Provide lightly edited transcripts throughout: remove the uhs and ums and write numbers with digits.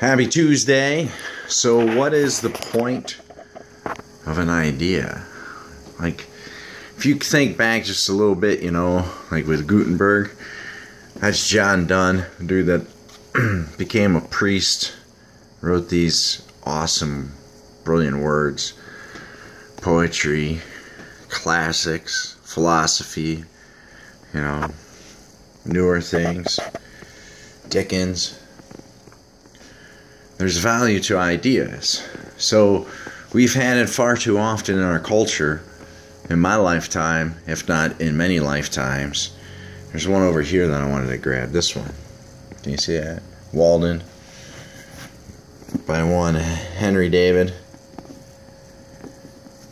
Happy Tuesday. So what is the point of an idea? Like, if you think back just a little bit, you know, like with Gutenberg, that's John Donne, a dude that became a priest, wrote these awesome, brilliant words, poetry, classics, philosophy, you know, newer things, Dickens. There's value to ideas. So we've had it far too often in our culture, in my lifetime, if not in many lifetimes. There's one over here that I wanted to grab. This one. Can you see that? Walden. By one Henry David.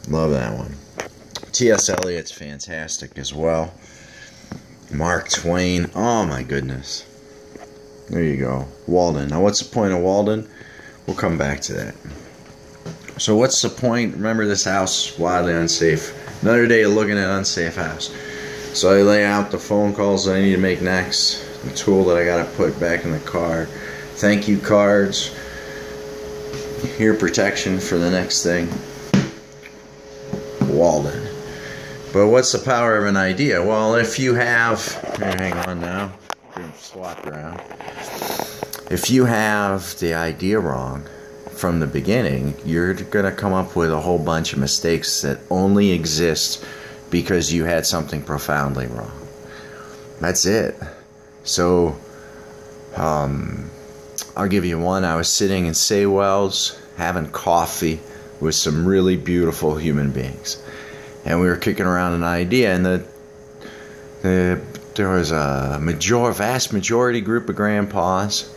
Love that one. T.S. Eliot's fantastic as well. Mark Twain. Oh my goodness. There you go. Walden. Now what's the point of Walden? We'll come back to that. So what's the point? Remember, this house, wildly unsafe. Another day of looking at unsafe house. So I lay out the phone calls that I need to make next. The tool that I got to put back in the car. Thank you cards. Ear protection for the next thing. Walden. But what's the power of an idea? Well, if you have... Here, hang on now. Swap around. If you have the idea wrong from the beginning, you're going to come up with a whole bunch of mistakes that only exist because you had something profoundly wrong. That's it. So, I'll give you one. I was sitting in Saywell's having coffee with some really beautiful human beings. And we were kicking around an idea, and there was a vast majority group of grandpas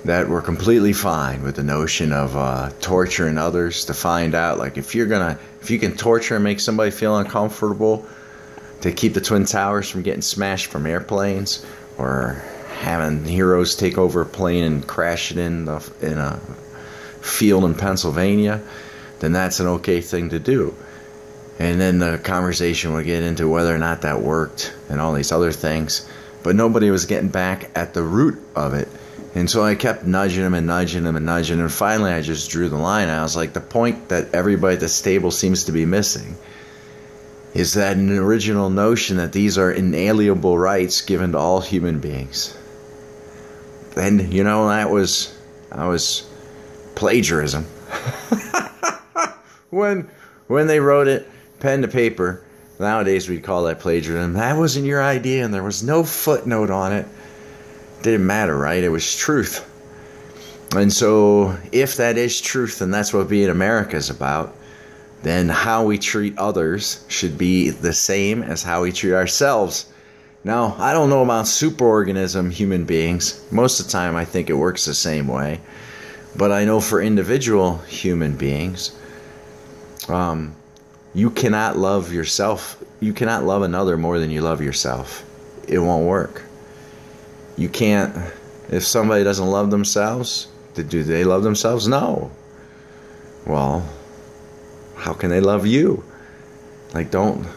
that were completely fine with the notion of torturing others to find out, like, if you can torture and make somebody feel uncomfortable to keep the Twin Towers from getting smashed from airplanes, or having heroes take over a plane and crash it in a field in Pennsylvania, then that's an okay thing to do. And then the conversation would get into whether or not that worked and all these other things. But nobody was getting back at the root of it. And so I kept nudging him and nudging him and nudging him. And finally I just drew the line. I was like, the point that everybody at this table seems to be missing is that an original notion that these are inalienable rights given to all human beings. And, you know, that was plagiarism. When they wrote it, pen to paper, nowadays we'd call that plagiarism. That wasn't your idea, and there was no footnote on it. Didn't matter, right? It was truth. And so if that is truth, and that's what being America is about, then how we treat others should be the same as how we treat ourselves. Now, I don't know about superorganism human beings. Most of the time I think it works the same way. But I know for individual human beings, you cannot love yourself. You cannot love another more than you love yourself. It won't work. You can't. If somebody doesn't love themselves, do they love themselves? No. Well, how can they love you? Like,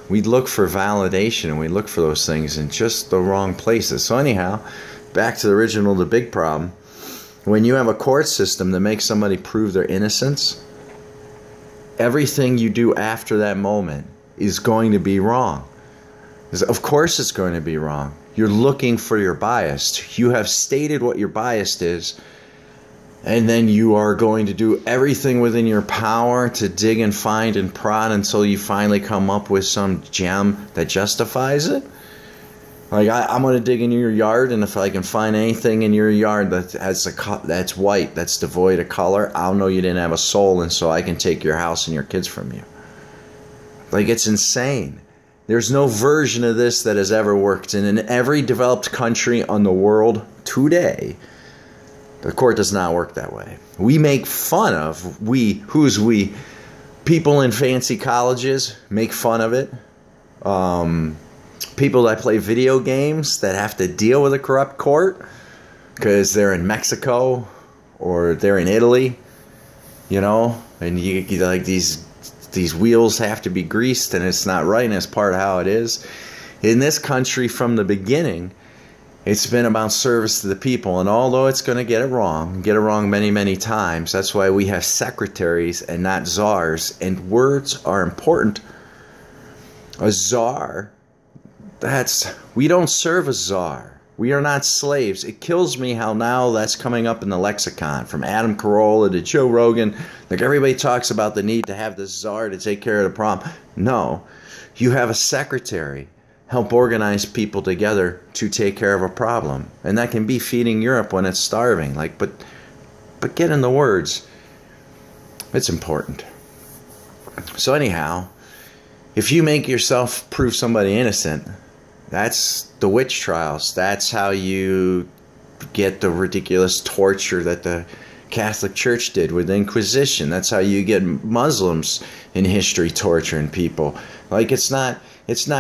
we look for validation and we look for those things in just the wrong places. So anyhow, back to the big problem. When you have a court system that makes somebody prove their innocence, everything you do after that moment is going to be wrong. Of course it's going to be wrong. You're looking for your bias. You have stated what your bias is, and then you are going to do everything within your power to dig and find and prod until you finally come up with some gem that justifies it. Like, I'm going to dig in your yard, and if I can find anything in your yard that's white, that's devoid of color, I'll know you didn't have a soul, and so I can take your house and your kids from you. Like, it's insane. There's no version of this that has ever worked. And in every developed country on the world today, the court does not work that way. We make fun of, who's we? People in fancy colleges make fun of it. People that play video games that have to deal with a corrupt court because they're in Mexico or they're in Italy, you know, and you like these wheels have to be greased, and it's not right, and it's part of how it is. In this country from the beginning, It's been about service to the people. And although it's going to get it wrong many, many times, that's why we have secretaries and not czars. And words are important. A czar, we don't serve a czar. We are not slaves. It kills me how now that's coming up in the lexicon, from Adam Carolla to Joe Rogan. Like, everybody talks about the need to have the czar to take care of the problem. No, you have a secretary help organize people together to take care of a problem. And that can be feeding Europe when it's starving. Like, but get in the words. It's important. So anyhow, if you make yourself prove somebody innocent, that's the witch trials. That's how you get the ridiculous torture that the Catholic Church did with the Inquisition. That's how you get Muslims in history torturing people. Like, it's not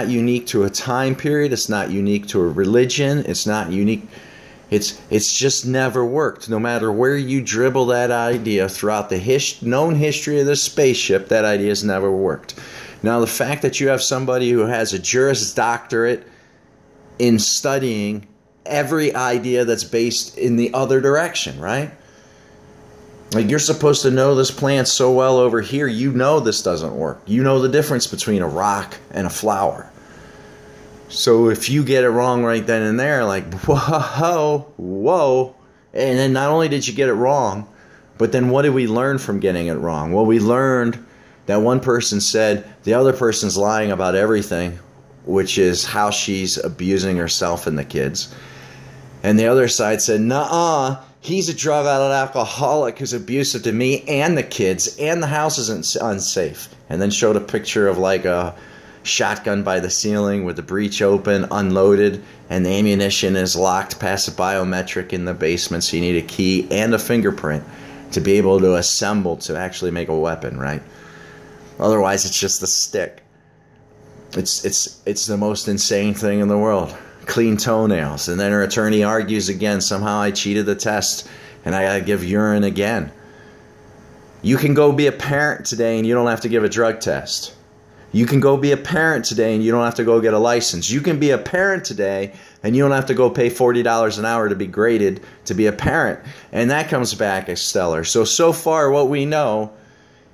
unique to a time period. It's not unique to a religion. It's not unique. It's just never worked. No matter where you dribble that idea throughout the known history of the spaceship, that idea has never worked. Now, the fact that you have somebody who has a Juris Doctorate in studying every idea that's based in the other direction, right? Like, you're supposed to know this plant so well over here, you know this doesn't work. You know the difference between a rock and a flower. So if you get it wrong right then and there, like, whoa. And then not only did you get it wrong, but then what did we learn from getting it wrong? Well, we learned that one person said the other person's lying about everything, which is how she's abusing herself and the kids. And the other side said, nuh-uh, he's a drug alcoholic who's abusive to me and the kids, and the house is unsafe. And then showed a picture of like a shotgun by the ceiling with the breech open, unloaded, and the ammunition is locked past a biometric in the basement, so you need a key and a fingerprint to be able to assemble to actually make a weapon, right? Otherwise, it's just a stick. It's the most insane thing in the world. Clean toenails. And then her attorney argues again, somehow I cheated the test and I gotta give urine again. You can go be a parent today and you don't have to give a drug test. You can go be a parent today and you don't have to go get a license. You can be a parent today and you don't have to go pay $40 an hour to be graded to be a parent. And that comes back as stellar. So far what we know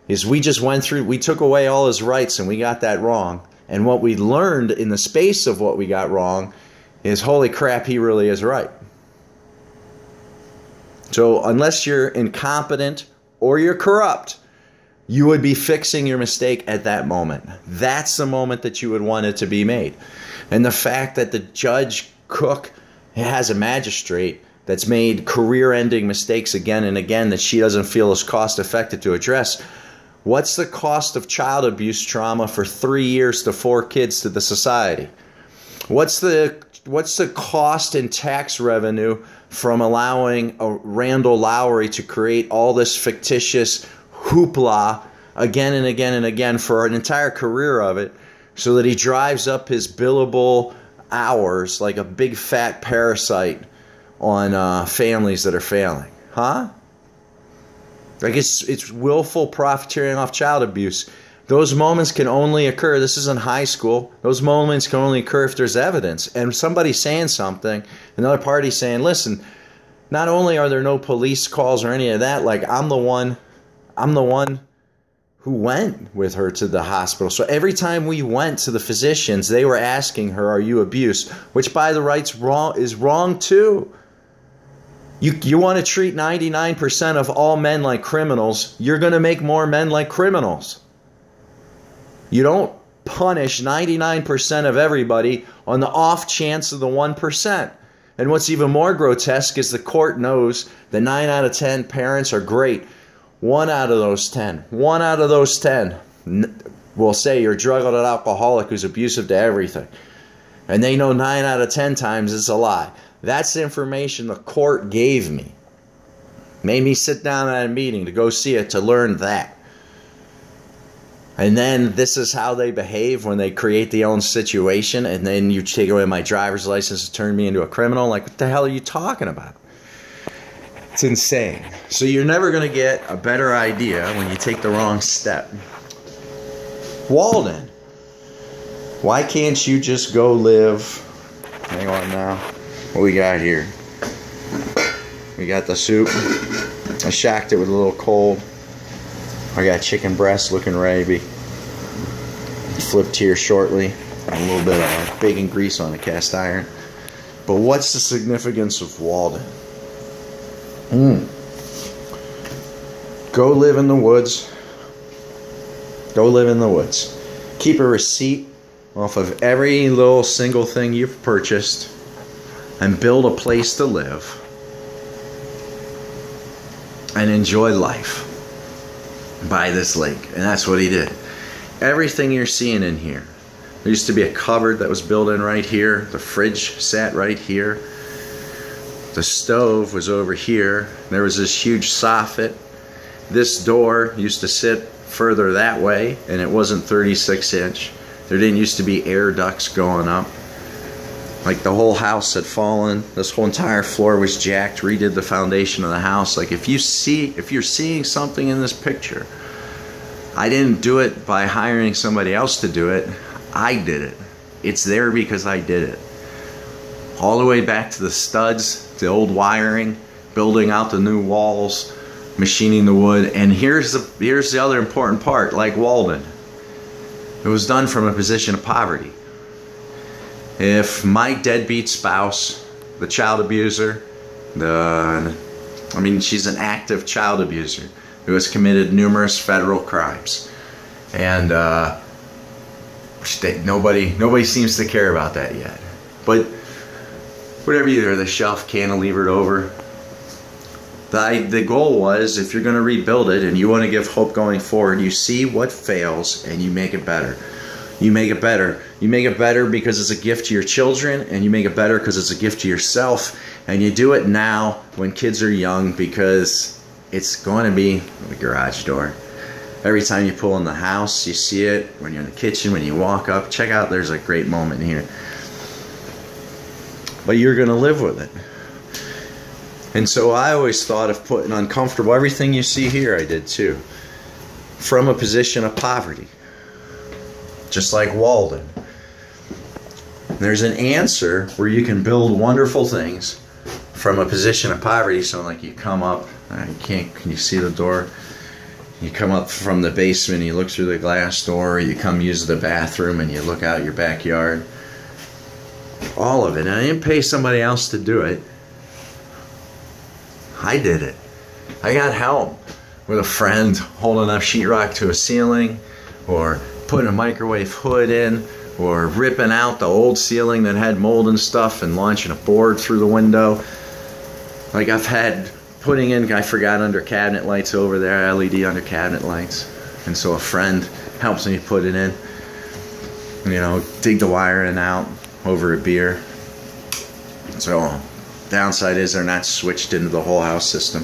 is we took away all his rights and we got that wrong. And what we learned in the space of what we got wrong is, holy crap, he really is right. So unless you're incompetent or you're corrupt, you would be fixing your mistake at that moment. That's the moment that you would want it to be made. And the fact that the judge Cook has a magistrate that's made career-ending mistakes again and again that she doesn't feel is cost-effective to address. What's the cost of child abuse trauma for 3 years to 4 kids to the society? What's the cost in tax revenue from allowing a Randall Lowry to create all this fictitious hoopla again and again and again for an entire career of it, so that he drives up his billable hours like a big fat parasite on families that are failing? Huh? Like, it's willful profiteering off child abuse. Those moments can only occur, this is in high school, those moments can only occur if there's evidence. And somebody's saying something, another party's saying, listen, not only are there no police calls or any of that, like, I'm the one who went with her to the hospital. So every time we went to the physicians, they were asking her, are you abused? Which by the rights is wrong too. You want to treat 99% of all men like criminals, you're going to make more men like criminals. You don't punish 99% of everybody on the off chance of the 1%. And what's even more grotesque is the court knows that 9 out of 10 parents are great. 1 out of those 10 will say you're a drug alcoholic who's abusive to everything. And they know 9 out of 10 times it's a lie. That's the information the court gave me. Made me sit down at a meeting to go see it to learn that. And then this is how they behave when they create their own situation, and then you take away my driver's license and turn me into a criminal? Like, what the hell are you talking about? It's insane. So you're never going to get a better idea when you take the wrong step. Walden, why can't you just go live? Hang on now. what we got here. We got the soup. I shacked it with a little coal. I got chicken breast looking ready to be flipped here shortly. A little bit of bacon grease on the cast iron. But what's the significance of Walden? Go live in the woods. Go live in the woods. Keep a receipt off of every little single thing you've purchased and build a place to live and enjoy life by this lake. And that's what he did. Everything you're seeing in here. There used to be a cupboard that was built in right here. The fridge sat right here. The stove was over here. There was this huge soffit. This door used to sit further that way, and it wasn't 36 inch. There didn't used to be air ducts going up. Like the whole house had fallen. This whole entire floor was jacked. Redid the foundation of the house. Like if you're seeing something in this picture, I didn't do it by hiring somebody else to do it. I did it. It's there because I did it. All the way back to the studs, the old wiring, building out the new walls, machining the wood. And here's the other important part. Like Walden, it was done from a position of poverty. If my deadbeat spouse, the child abuser, she's an active child abuser who has committed numerous federal crimes, and nobody seems to care about that yet. But whatever you do, the shelf cantilevered over. The goal was, if you're going to rebuild it and you want to give hope going forward, you see what fails and you make it better. You make it better. You make it better because it's a gift to your children, and you make it better because it's a gift to yourself. And you do it now when kids are young, because it's going to be the garage door. Every time you pull in the house, you see it. When you're in the kitchen, when you walk up, check out, there's a great moment here. But you're going to live with it. And so I always thought of putting uncomfortable, everything you see here I did too, from a position of poverty. Just like Walden. There's an answer where you can build wonderful things from a position of poverty. So like you come up, can you see the door? You come up from the basement and you look through the glass door, you come use the bathroom and you look out your backyard. All of it. And I didn't pay somebody else to do it. I did it. I got help with a friend holding up sheetrock to a ceiling, or putting a microwave hood in, or ripping out the old ceiling that had mold and stuff and launching a board through the window. Like I've had putting in, I forgot under cabinet lights over there, LED under cabinet lights. And so a friend helps me put it in. You know, dig the wiring out over a beer. So downside is they're not switched into the whole house system.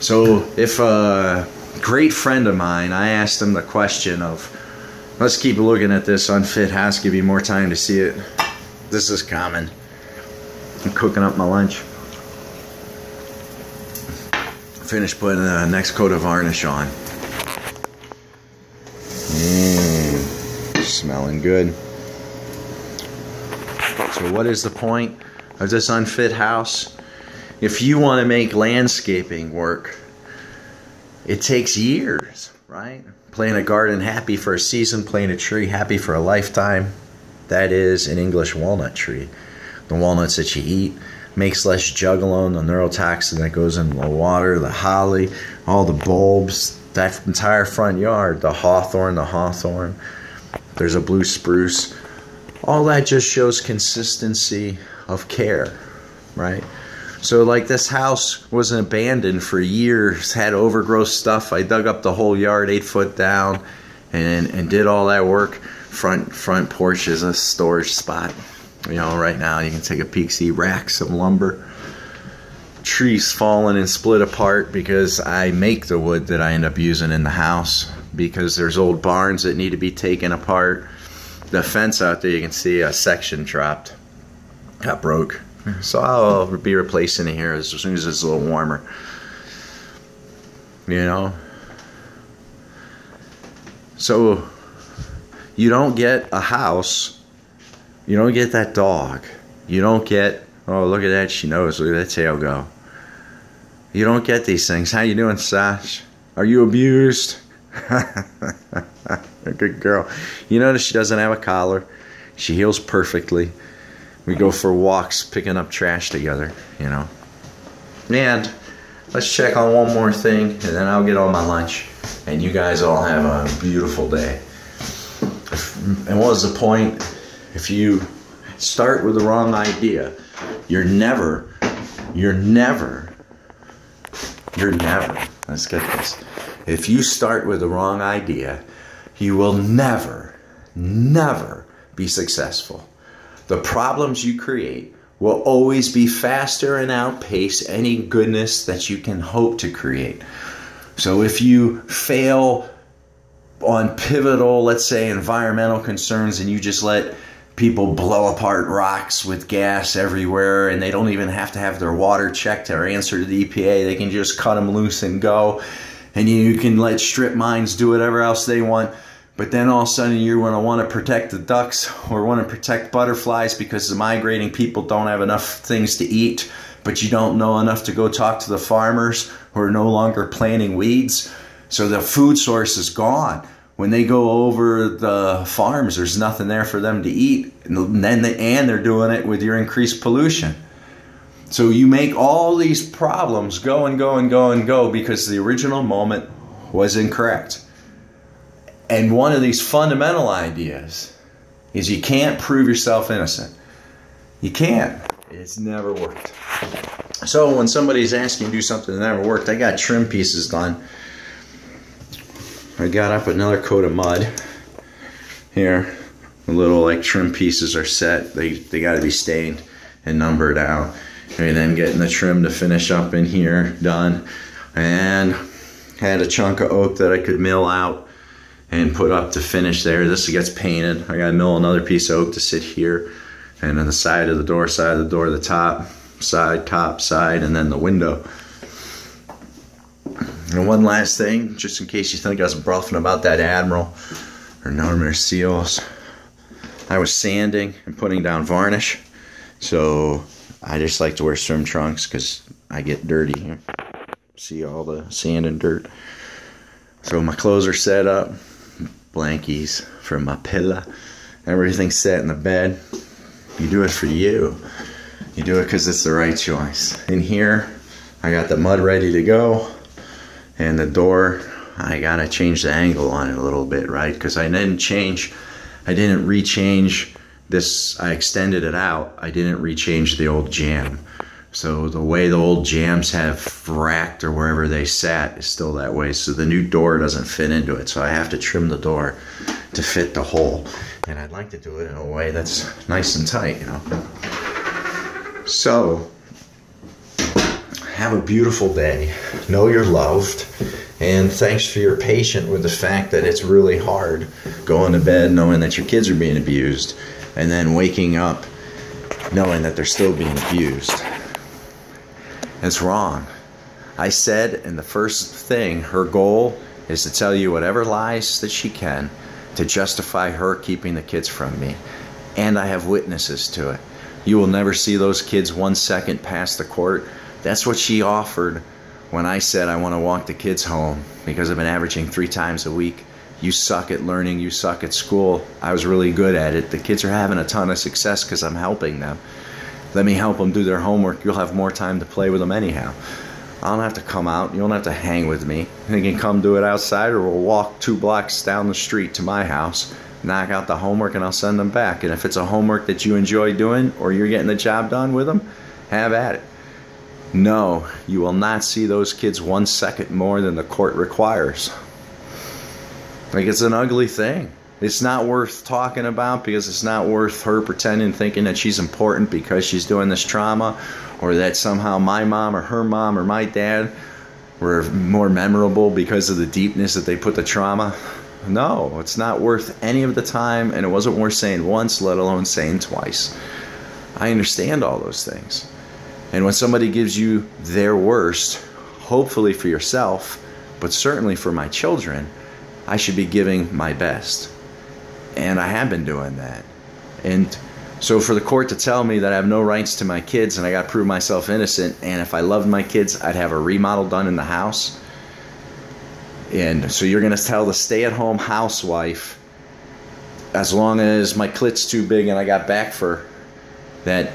So if a great friend of mine, I asked him the question of, let's keep looking at this unfit house, give you more time to see it. This is common. I'm cooking up my lunch. Finished putting the next coat of varnish on. Smelling good. So what is the point of this unfit house? If you want to make landscaping work, it takes years, right? Plant a garden happy for a season, plant a tree happy for a lifetime. That is an English walnut tree. The walnuts that you eat makes less juggalo, the neurotoxin that goes in the water, the holly, all the bulbs, that entire front yard, the hawthorn, there's a blue spruce. All that just shows consistency of care, right? So like this house wasn't abandoned for years, had overgrowth stuff. I dug up the whole yard 8 foot down and did all that work. Front porch is a storage spot. You know, right now you can take a peek, see racks of lumber. Trees fallen and split apart because I make the wood that I end up using in the house, because there's old barns that need to be taken apart. The fence out there, you can see a section dropped, got broke. So I'll be replacing it here as soon as it's a little warmer. You know? So you don't get a house You don't get that dog. You don't get, oh, look at that, she knows, look at that tail go. You don't get these things. How you doing, Sash? Are you abused? A good girl. You notice she doesn't have a collar. She heals perfectly. We go for walks picking up trash together, you know. And let's check on one more thing, and then I'll get on my lunch. And you guys all have a beautiful day. And what was the point? If you start with the wrong idea, you're never, let's get this. If you start with the wrong idea, you will never be successful. The problems you create will always be faster and outpace any goodness that you can hope to create. So if you fail on pivotal, let's say, environmental concerns, and you just let people blow apart rocks with gas everywhere, and they don't even have to have their water checked or answer to the EPA, they can just cut them loose and go, and you can let strip mines do whatever else they want. But then all of a sudden you're going to want to protect the ducks or want to protect butterflies because the migrating people don't have enough things to eat, but you don't know enough to go talk to the farmers who are no longer planting weeds. So the food source is gone. When they go over the farms, there's nothing there for them to eat. And then they're doing it with your increased pollution. So you make all these problems go and go and go and go because the original moment was incorrect. And one of these fundamental ideas is you can't prove yourself innocent. You can't. It's never worked. So when somebody's asking you to do something that never worked, I got trim pieces done. I got up another coat of mud. Here, the little like trim pieces are set. They got to be stained and numbered out. And then getting the trim to finish up in here, done. And had a chunk of oak that I could mill out and put up to finish there. This gets painted. I got to mill another piece of oak to sit here. And on the side of the door, the top side, and then the window. And one last thing, just in case you think I was bluffing about that Admiral or Norman Seals. I was sanding and putting down varnish. So I just like to wear swim trunks because I get dirty here. See all the sand and dirt. So my clothes are set up. Blankies for my pillow. Everything's set in the bed. You do it for you. You do it because it's the right choice. In here, I got the mud ready to go. And the door, I gotta change the angle on it a little bit, right? Because I didn't rechange this. I extended it out. I didn't rechange the old jamb. So the way the old jambs have racked or wherever they sat is still that way. So the new door doesn't fit into it. So I have to trim the door to fit the hole. And I'd like to do it in a way that's nice and tight, you know. So, have a beautiful day. Know you're loved. And thanks for your patience with the fact that it's really hard going to bed knowing that your kids are being abused. And then waking up knowing that they're still being abused. It's wrong. I said in the first thing, her goal is to tell you whatever lies that she can to justify her keeping the kids from me. And I have witnesses to it. You will never see those kids 1 second past the court. That's what she offered when I said I want to walk the kids home because I've been averaging 3 times a week. You suck at learning, you suck at school. I was really good at it. The kids are having a ton of success because I'm helping them. Let me help them do their homework. You'll have more time to play with them anyhow. I don't have to come out. You don't have to hang with me. You can come do it outside, or we'll walk 2 blocks down the street to my house, knock out the homework, and I'll send them back. And if it's a homework that you enjoy doing or you're getting the job done with them, have at it. No, you will not see those kids 1 second more than the court requires. Like, it's an ugly thing. It's not worth talking about because it's not worth her pretending, thinking that she's important because she's doing this trauma, or that somehow my mom or her mom or my dad were more memorable because of the deepness that they put the trauma. No, it's not worth any of the time, and it wasn't worth saying once, let alone saying twice. I understand all those things. And when somebody gives you their worst, hopefully for yourself, but certainly for my children, I should be giving my best. And I have been doing that. And So for the court to tell me that I have no rights to my kids and I got to prove myself innocent, and if I loved my kids, I'd have a remodel done in the house. And so you're going to tell the stay-at-home housewife, as long as my clit's too big and I got back for that,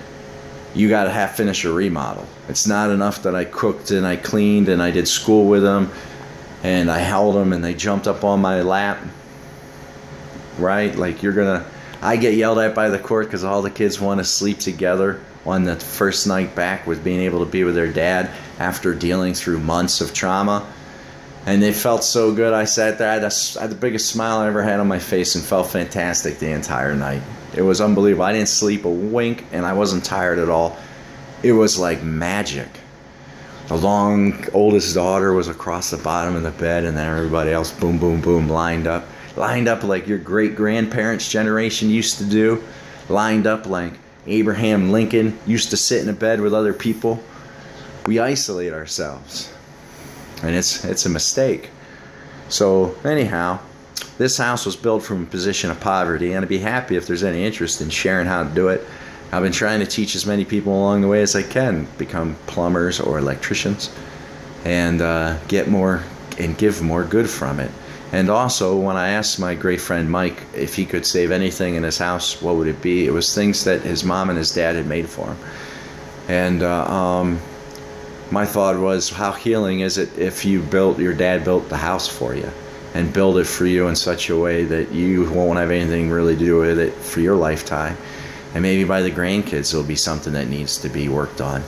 you got to finish a remodel. It's not enough that I cooked and I cleaned and I did school with them and I held them and they jumped up on my lap. Right? Like I get yelled at by the court because all the kids want to sleep together on the first night back with being able to be with their dad after dealing through months of trauma. And they felt so good. I sat there, I had the biggest smile I ever had on my face and felt fantastic the entire night. It was unbelievable. I didn't sleep a wink and I wasn't tired at all. It was like magic. The oldest daughter was across the bottom of the bed, and then everybody else, boom, boom, boom, lined up like your great-grandparents' generation used to do, lined up like Abraham Lincoln used to sit in a bed with other people. We isolate ourselves, and it's a mistake. So anyhow, this house was built from a position of poverty, and I'd be happy if there's any interest in sharing how to do it. I've been trying to teach as many people along the way as I can become plumbers or electricians, and get more and give more good from it. And also, when I asked my great friend Mike if he could save anything in his house, what would it be? It was things that his mom and his dad had made for him. And my thought was, how healing is it if your dad built the house for you and build it for you in such a way that you won't have anything really to do with it for your lifetime. And maybe by the grandkids there'll be something that needs to be worked on.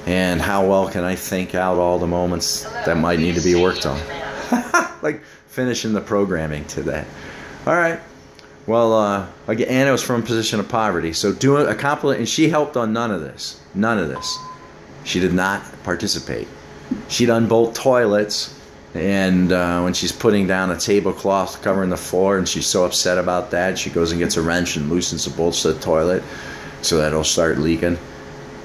And how well can I think out all the moments that might need to be worked on? Like finishing the programming to that. All right. Well, again, Anna was from a position of poverty, so doing a compliment, and she helped on none of this. None of this. She did not participate. She'd unbolt toilets, and when she's putting down a tablecloth covering the floor, and she's so upset about that, she goes and gets a wrench and loosens the bolts to the toilet so that it'll start leaking.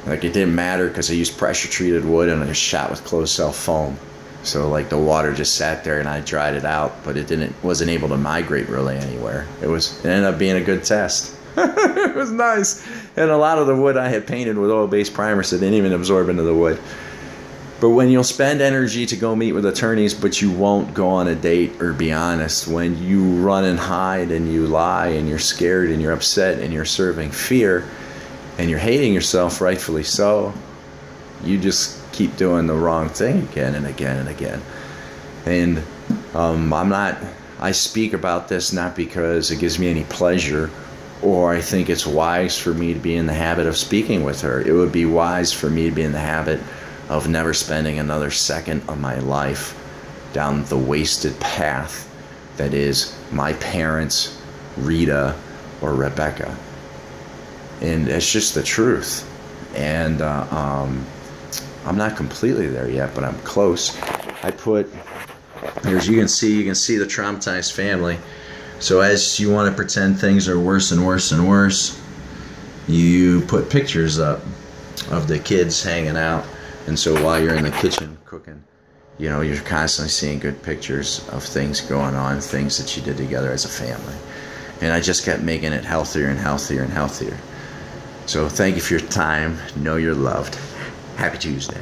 Like, it didn't matter because I used pressure-treated wood and I shot with closed-cell foam. So like the water just sat there and I dried it out, but it wasn't able to migrate really anywhere. It ended up being a good test. It was nice. And a lot of the wood I had painted with oil-based primer, so it didn't even absorb into the wood. But when you'll spend energy to go meet with attorneys, but you won't go on a date or be honest, when you run and hide and you lie and you're scared and you're upset and you're serving fear and you're hating yourself, rightfully so, you just keep doing the wrong thing again and again and again. And I speak about this not because it gives me any pleasure or I think it's wise for me to be in the habit of speaking with her. It would be wise for me to be in the habit of never spending another second of my life down the wasted path that is my parents, Rita, or Rebecca. And it's just the truth. And I'm not completely there yet, but I'm close. I put, as you can see the traumatized family. So as you want to pretend things are worse and worse and worse, you put pictures up of the kids hanging out. And so while you're in the kitchen cooking, you're constantly seeing good pictures of things going on, things that you did together as a family. And I just kept making it healthier and healthier and healthier. So thank you for your time. Know you're loved. Happy Tuesday.